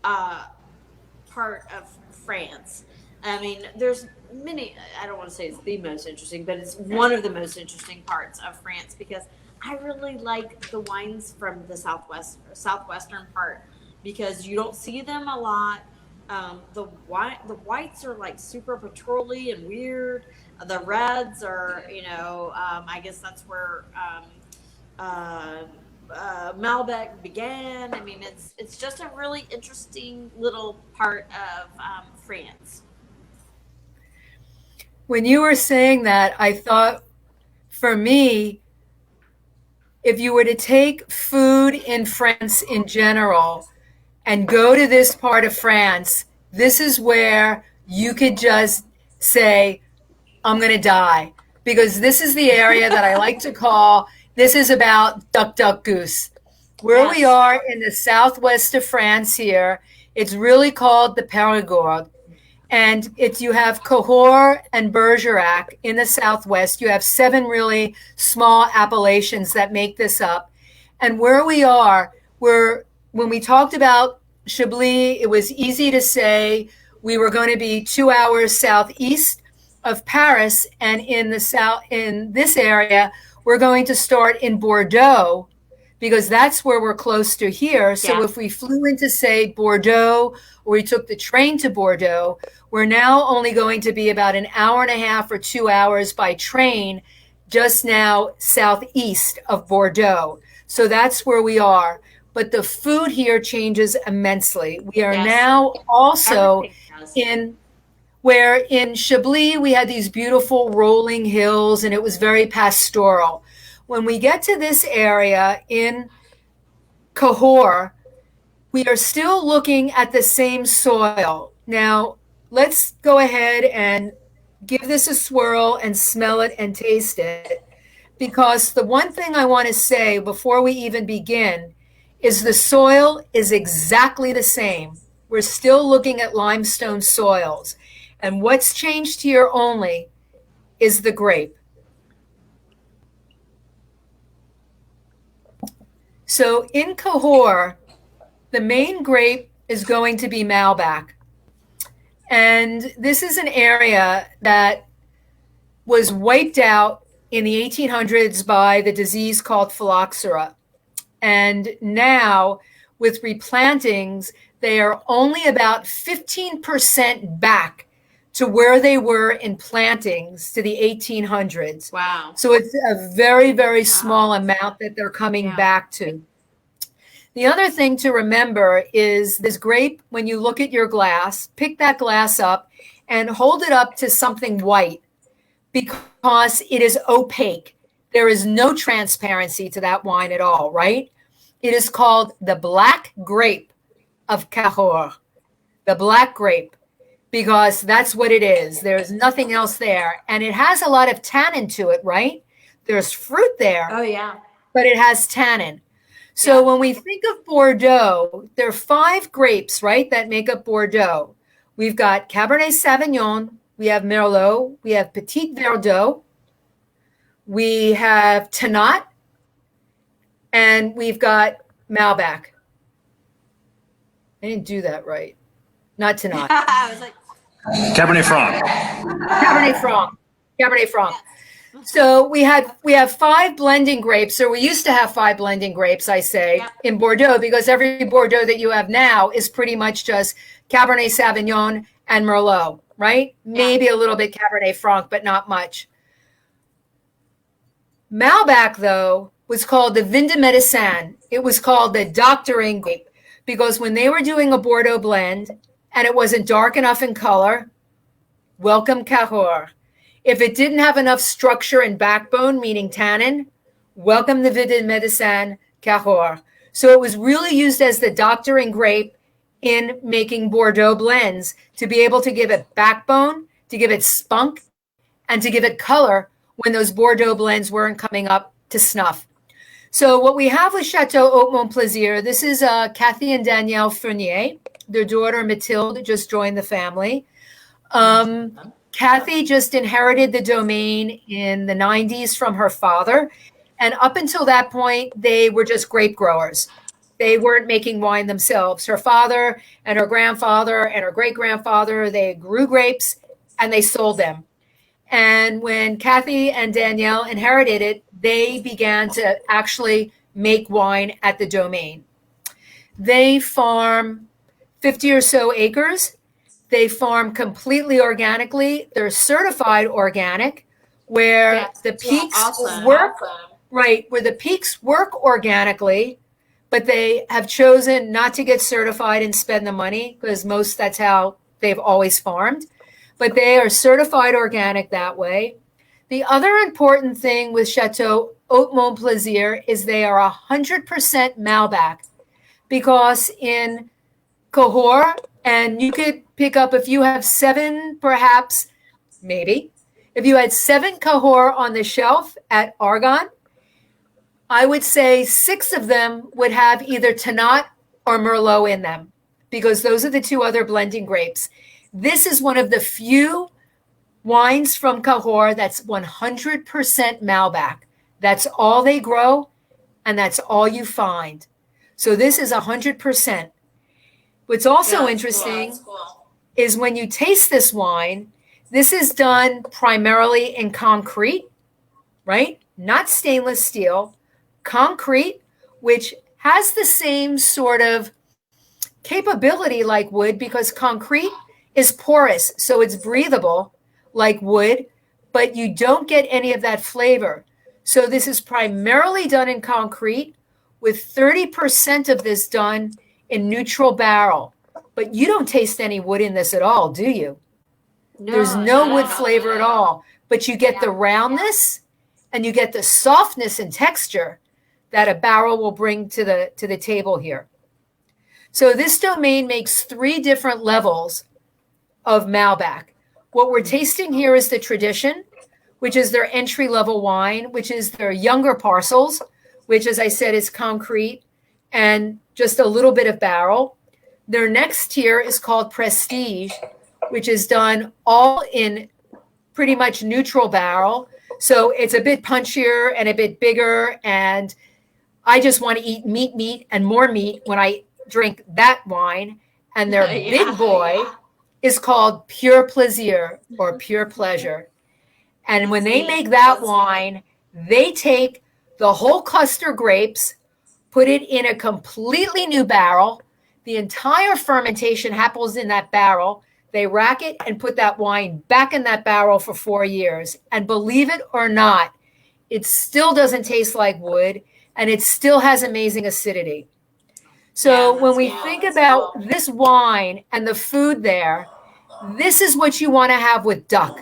part of France. I mean, there's many, I don't want to say it's the most interesting, but it's one of the most interesting parts of France because I really like the wines from the southwestern part because you don't see them a lot. The whites are like super petroly and weird. The reds are, I guess that's where uh, Malbec began. I mean, it's just a really interesting little part of France. When you were saying that, I thought for me, if you were to take food in France in general and go to this part of France, this is where you could just say, I'm going to die. Because this is the area that I like to call, this is about duck, duck, goose. Where we are in the southwest of France here, it's really called the Périgord. And you have Cahors and Bergerac in the southwest. You have 7 really small appellations that make this up. And where we are, when we talked about Chablis, it was easy to say we were going to be 2 hours southeast of Paris. And in this area, we're going to start in Bordeaux because that's where we're close to here. So if we flew into, say, Bordeaux, or we took the train to Bordeaux, we're now only going to be about an hour and a half or 2 hours by train just now southeast of Bordeaux. So that's where we are. But the food here changes immensely. We are now also in Chablis, we had these beautiful rolling hills and it was very pastoral. When we get to this area in Cahors, we are still looking at the same soil. Now, let's go ahead and give this a swirl and smell it and taste it. Because the one thing I want to say before we even begin is the soil is exactly the same. We're still looking at limestone soils. And what's changed here only is the grape. So in Cahors, the main grape is going to be Malbec. And this is an area that was wiped out in the 1800s by the disease called phylloxera. And now, with replantings, they are only about 15% back to where they were in plantings to the 1800s. Wow. So it's a very, very small amount that they're coming back to. The other thing to remember is this grape, when you look at your glass, pick that glass up and hold it up to something white because it is opaque. There is no transparency to that wine at all, right? It is called the black grape of Cahors, the black grape, because that's what it is. There's nothing else there. And it has a lot of tannin to it, right? There's fruit there. Oh, yeah. But it has tannin. So when we think of Bordeaux, there are 5 grapes, right, that make up Bordeaux. We've got Cabernet Sauvignon, we have Merlot, we have Petit Verdot, we have Tannat, and we've got Malbec. I didn't do that right. Not Tannat. I was like, Cabernet Franc. Cabernet Franc. Cabernet Franc. So we have 5 blending grapes, or we used to have 5 blending grapes, I say, in Bordeaux, because every Bordeaux that you have now is pretty much just Cabernet Sauvignon and Merlot, right? Maybe a little bit Cabernet Franc, but not much. Malbec, though, was called the vin de médecin. It was called the doctoring grape, because when they were doing a Bordeaux blend and it wasn't dark enough in color, welcome Cahors. If it didn't have enough structure and backbone, meaning tannin, welcome the vin de médecin Cahors. So it was really used as the doctoring grape in making Bordeaux blends to be able to give it backbone, to give it spunk, and to give it color when those Bordeaux blends weren't coming up to snuff. So what we have with Chateau Haut-Monplaisir, this is Kathy and Danielle Fournier. Their daughter Mathilde just joined the family. Kathy just inherited the domain in the 90s from her father. And up until that point, they were just grape growers. They weren't making wine themselves. Her father and her grandfather and her great-grandfather, they grew grapes and they sold them. And when Kathy and Danielle inherited it, they began to actually make wine at the Domaine. They farm 50 or so acres. They farm completely organically. They're certified organic, where the Picqs work, right, where the Picqs work organically, but they have chosen not to get certified and spend the money because that's how they've always farmed. But they are certified organic that way. The other important thing with Chateau Haut-Monplaisir is they are 100% Malbec, because in Cahors, and you could pick up if you have 7, perhaps, maybe, if you had 7 Cahors on the shelf at Aragon, I would say 6 of them would have either Tannat or Merlot in them, because those are the 2 other blending grapes. This is one of the few wines from Cahors that's 100% Malbec. That's all they grow, and that's all you find. So this is 100%. What's also interesting is when you taste this wine, this is done primarily in concrete, right? Not stainless steel, concrete, which has the same sort of capability like wood, because concrete is porous, so it's breathable like wood, but you don't get any of that flavor. So this is primarily done in concrete, with 30% of this done in neutral barrel. But you don't taste any wood in this at all, do you? No, there's no wood flavor at all, but you get the roundness and you get the softness and texture that a barrel will bring to the table here. So this Domaine makes 3 different levels of Malbec. What we're tasting here is the Tradition, which is their entry-level wine, which is their younger parcels, which, as I said, is concrete and just a little bit of barrel. Their next tier is called Prestige, which is done all in pretty much neutral barrel. So it's a bit punchier and a bit bigger, and I just want to eat meat, and more meat when I drink that wine. And their big boy is called Pure Plaisir, or Pure Pleasure. And when they make that wine, they take the whole cluster grapes, put it in a completely new barrel. The entire fermentation happens in that barrel. They rack it and put that wine back in that barrel for 4 years. And believe it or not, it still doesn't taste like wood, and it still has amazing acidity. So when we think about this wine and the food there, this is what you want to have with duck.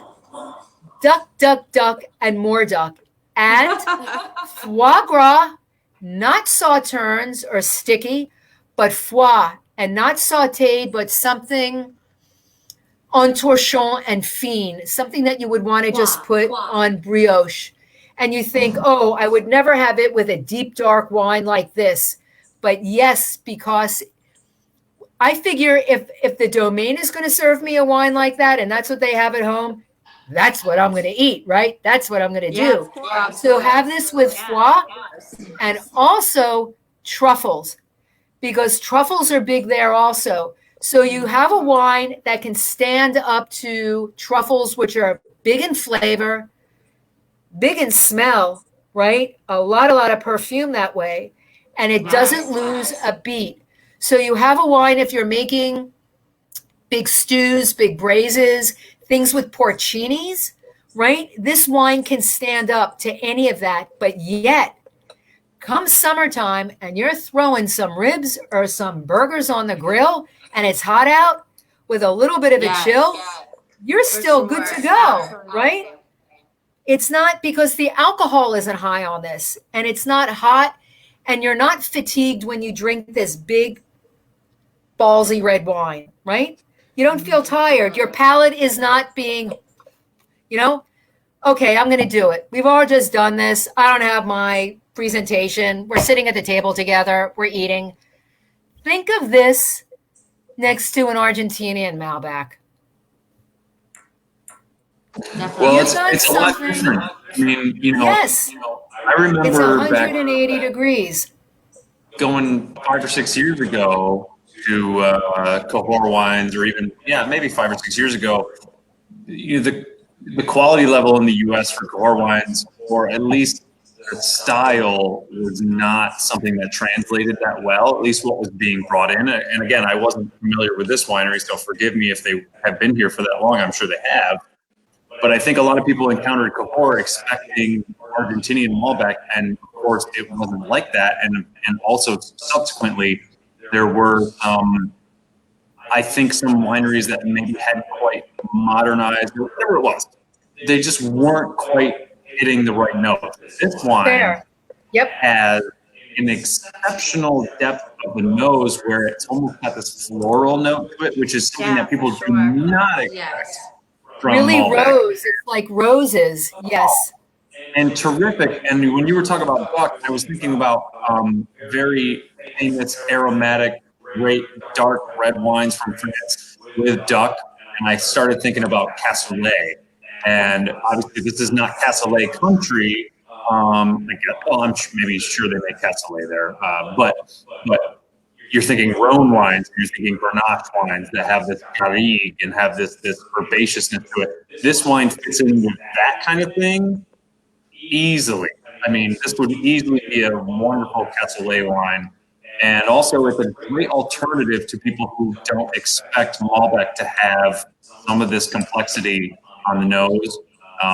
Duck, duck, duck, and more duck. And foie gras, not sauternes or sticky, but foie, and not sauteed, but something en torchon and fine, something that you would want to just put on brioche. And you think, oh, I would never have it with a deep, dark wine like this. But yes, because I figure if the Domaine is going to serve me a wine like that, and that's what they have at home, that's what I'm going to eat, right? That's what I'm going to do. So have this with foie and also truffles, because truffles are big there also. So you have a wine that can stand up to truffles, which are big in flavor, big in smell, right? A lot of perfume that way. And it doesn't lose a beat. So you have a wine, if you're making big stews, big braises, things with porcinis, right? This wine can stand up to any of that. But yet, come summertime and you're throwing some ribs or some burgers on the grill and it's hot out with a little bit of a chill, you're still good to go, right? It's not, because the alcohol isn't high on this, and it's not hot, and you're not fatigued when you drink this big, ballsy red wine, right? You don't feel tired. Your palate is not being, okay, I'm going to do it. We've all just done this. I don't have my presentation. We're sitting at the table together. We're eating. Think of this next to an Argentinian Malbec. Well, it's a lot different. I mean, Yes. I remember It's back 180 degrees. going 5 or 6 years ago to Cahors wines, or even maybe 5 or 6 years ago. The the quality level in the U.S. for Cahors wines, or at least the style, was not something that translated that well, at least what was being brought in. And again, I wasn't familiar with this winery, so forgive me if they have been here for that long. I'm sure they have. But I think a lot of people encountered Cahors expecting Argentinian Malbec, and of course it wasn't like that. And also subsequently, there were I think some wineries that maybe hadn't quite modernized, or whatever it was. They just weren't quite hitting the right note. This wine Fair. Yep. has an exceptional depth of the nose where it's almost got this floral note to it, which is something that people do not expect from Really Malbec. rose. It's like roses. Yes. And terrific. And when you were talking about Duck, I was thinking about very famous aromatic, great dark red wines from France with Duck. And I started thinking about Cassoulet. And obviously, this is not Cassoulet country. I'm maybe sure they make Cassoulet there. But you're thinking Rhone wines, you're thinking Grenache wines that have this garrigue and have this herbaceousness to it. This wine fits in with that kind of thing easily. I mean, this would easily be a wonderful Cassoulet wine. And also, it's a great alternative to people who don't expect Malbec to have some of this complexity on the nose,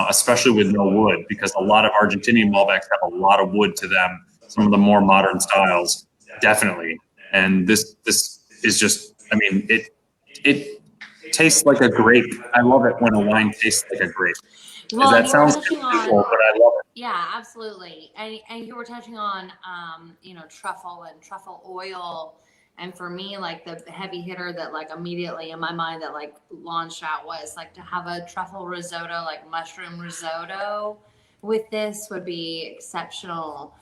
especially with no wood, because a lot of Argentinian Malbecs have a lot of wood to them. Some of the more modern styles, definitely. And this is just, I mean, it tastes like a grape. I love it when a wine tastes like a grape. Well, That sounds simple, but I love it. Yeah, absolutely. And you were touching on, truffle and truffle oil. And for me, like the heavy hitter that like immediately in my mind that like launched out was like to have a truffle risotto, like mushroom risotto with this would be exceptional.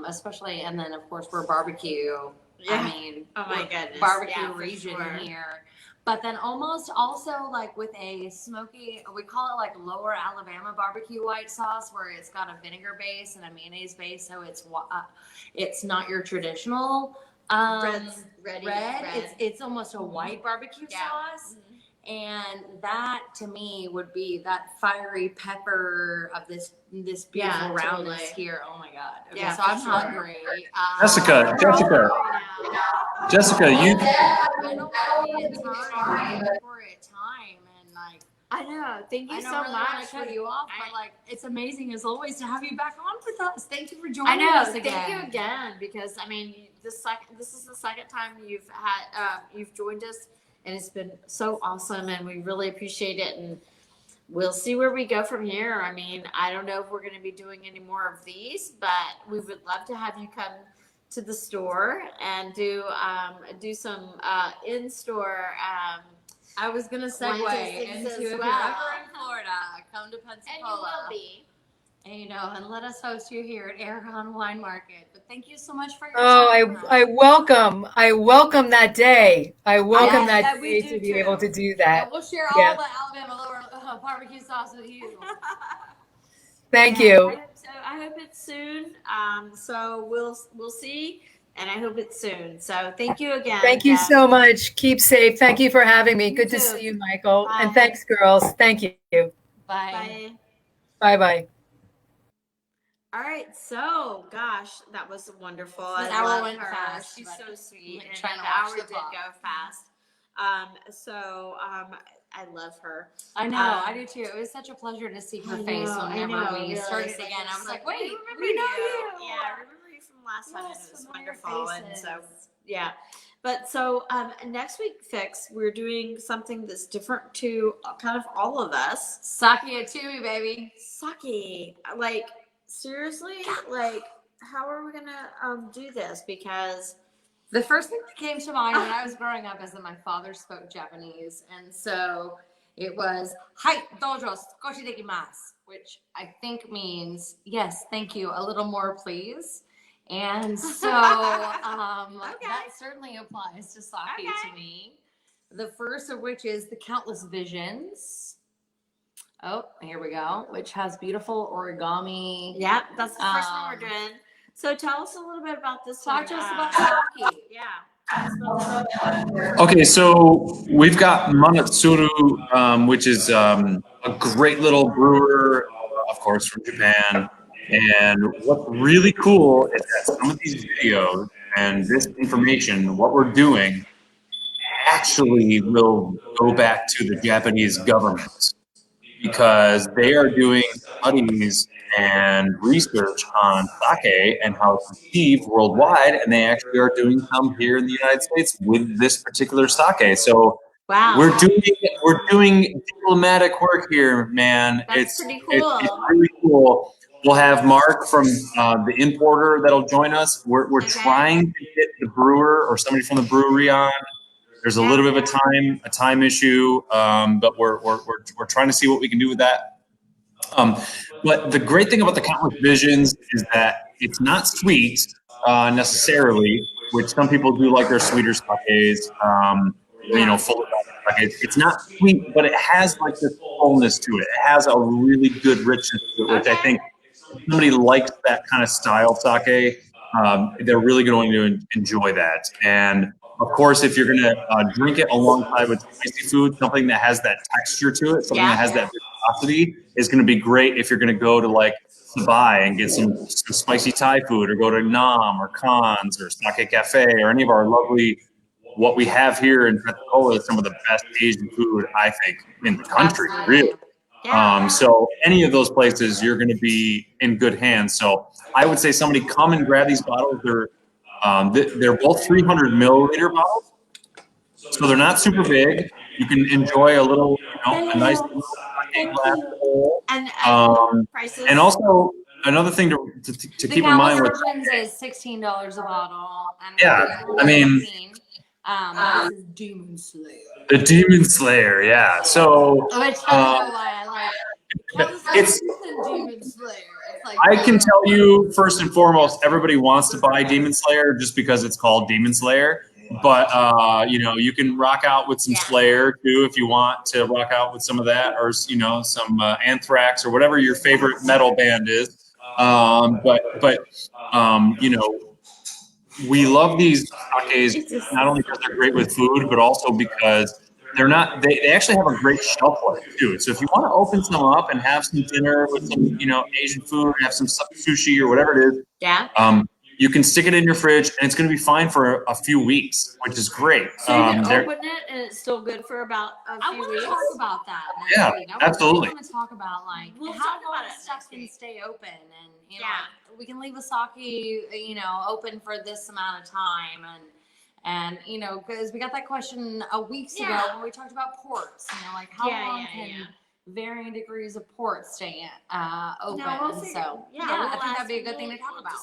Especially, and then of course we're barbecue. Yeah. I mean, Oh my goodness. barbecue Yeah, for region sure. here. But then almost also like with a smoky, we call it like lower Alabama barbecue white sauce, where it's got a vinegar base and a mayonnaise base, so it's not your traditional red. It's almost a white barbecue sauce. Mm-hmm. And that to me would be that fiery pepper of this beautiful roundness here. Oh my god! Okay, Yeah, so for I'm sure. hungry. Jessica, you. I don't want to be at time and like. I know. Thank you I so don't really want much. to cut you off, but like it's amazing as always to have you back on with us. Thank you for I joining know. us again. Thank you again, because I mean, this is the second time you've joined us, and it's been so awesome, and we really appreciate it. And we'll see where we go from here. I mean, I don't know if we're going to be doing any more of these, but we would love to have you come to the store and do some in-store. I was gonna segue Wine tastings into as if you're well. ever in Florida, come to Pensacola. And you will be. And let us host you here at Aragon Wine Market. But thank you so much for your Oh, time. I welcome that day. I welcome Yes, that we day do to be too. able to do And that. we'll share Yeah. all the Alabama lower barbecue sauce with you. Thank Yeah, you. I hope it's soon. So we'll see, and I hope it's soon. So thank you again. Thank you Deb. so much. Keep safe. Thank you for having me. You Good to too. see you, Michael. Bye. And thanks, girls. Thank you. Bye. Bye. Bye-bye. All right, so gosh, that was wonderful. The I hour love went her. fast, She's but so sweet, I'm and trying the to watch hour the did clock. go fast. I love her. I know, I do too. It was such a pleasure to see her face whenever we really. started It's like, again. I was like, we wait, remember we know you. you. Yeah, I remember you from last time. Yes, And it was familiar wonderful. And so, faces. yeah. But so next week, Fix, we're doing something that's different to kind of all of us. Sake it to me, baby. Sake. Like, seriously? Like, how are we going to do this? Because The first thing that came to mind when I was growing up is that my father spoke Japanese. And so it was, Hai, dojo, skoshi dekimasu, which I think means, yes, thank you, a little more, please. And so that certainly applies to sake to me. The first of which is the Countless Visions. Oh, here we go, which has beautiful origami. yeah, that's the first one we're doing. So tell us a little bit about this Talk one. to us about sake. Yeah. Okay, so we've got Manatsuru, which is a great little brewer, of course, from Japan. And what's really cool is that some of these videos and this information, what we're doing, actually will go back to the Japanese government because they are doing studies and research on sake and how it's received worldwide, and they actually are doing some here in the United States with this particular sake. So Wow. we're doing diplomatic work here, man. That's pretty It's cool. really cool. We'll have Mark from the importer that'll join us. We're Okay. trying to get the brewer or somebody from the brewery on. There's a little bit of a time issue, but we're trying to see what we can do with that. But the great thing about the Countless Visions is that it's not sweet necessarily, which some people do like their sweeter sakes, full of sakes. It's not sweet, but it has like this fullness to it. It has a really good richness to it, which I think if somebody likes that kind of style sake, they're really going to enjoy that. And of course, if you're going to drink it alongside with spicy food, something that has that texture to it, something that has that viscosity, is going to be great if you're going to go to like Sabai and get some spicy Thai food, or go to Nam or Khan's or Sake Cafe or any of our lovely, what we have here in Pensacola is some of the best Asian food, I think, in the country, really. So any of those places, you're going to be in good hands. So I would say somebody come and grab these bottles. They're both 300 milliliter bottles, so they're not super big. You can enjoy a little, a nice little glass bowl. And prices. And also another thing to keep in mind with is $16 a bottle. And this is Demon Slayer. The Demon Slayer, yeah. So Which I don't know why I like. it's. Demon Slayer. It's like, I can tell you first and foremost, everybody wants to buy Demon Slayer just because it's called Demon Slayer. But you can rock out with some Slayer too if you want to rock out with some of that, or some Anthrax or whatever your favorite metal band is. We love these sakes not only because they're great with food, but also because they actually have a great shelf life too. So if you want to open some up and have some dinner with some, Asian food, have some sushi or whatever it is, you can stick it in your fridge and it's going to be fine for a few weeks, which is great. So you can open it and it's still good for about a few weeks. I want to talk about that. Yeah, absolutely. I want to talk about how stuff can stay open, and we can leave a sake, open for this amount of time, and because we got that question a weeks ago when we talked about ports, how long can varying degrees of port stay open. I think that'd be a good thing to talk about.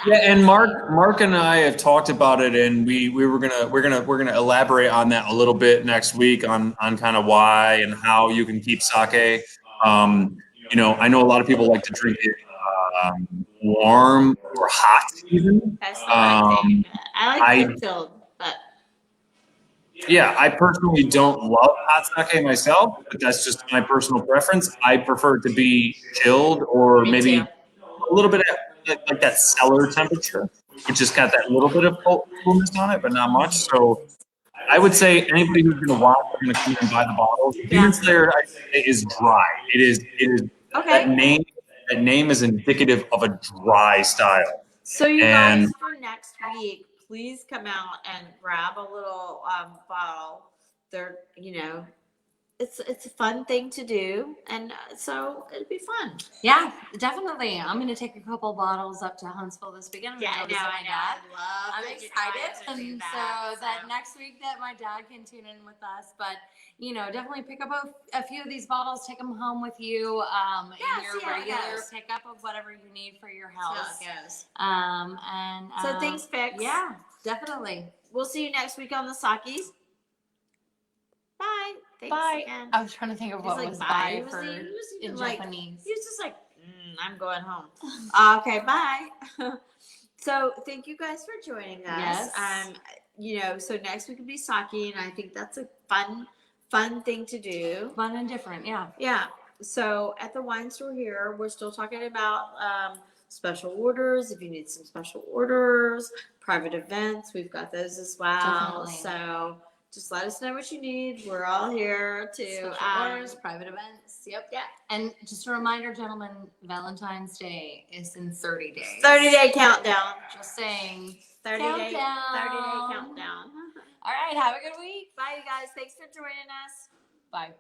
Yeah, and Mark and I have talked about it, and we're gonna elaborate on that a little bit next week on kind of why and how you can keep sake. I know a lot of people like to drink it warm or hot even. That's the right thing. I like chilled, but. Yeah, I personally don't love hot sake myself, but that's just my personal preference. I prefer it to be chilled, or maybe a little bit of like that cellar temperature, which has got that little bit of coolness on it, but not much. So I would say anybody who's going to watch, they're going to come and buy the bottles. Demon Slayer is dry. It is okay. That name is indicative of a dry style. So you guys, for next week, please come out and grab a little bottle. They're, it's a fun thing to do, and so it'd be fun. Yeah, definitely. I'm going to take a couple bottles up to Huntsville this weekend. I know. I'm excited, and so that next week that my dad can tune in with us. But definitely pick up a few of these bottles, take them home with you in your regular pickup of whatever you need for your house. So thanks, Picq. Yeah, definitely. We'll see you next week on the Sakis. Bye. Thanks bye. Again. I was trying to think of what was bye for in like, Japanese. He was just like, I'm going home. Okay, bye. So thank you guys for joining us. Yes. So next week will be sake, and I think that's a fun thing to do. Fun and different, yeah. Yeah. So at the wine store here, we're still talking about special orders. If you need some special orders, private events, we've got those as well. Definitely. So just let us know what you need. We're all here to Special orders, private events. Yep. Yeah. And just a reminder, gentlemen, Valentine's Day is in 30 days. 30-day countdown. Just saying. 30-day Countdown. countdown. All right. Have a good week. Bye, you guys. Thanks for joining us. Bye.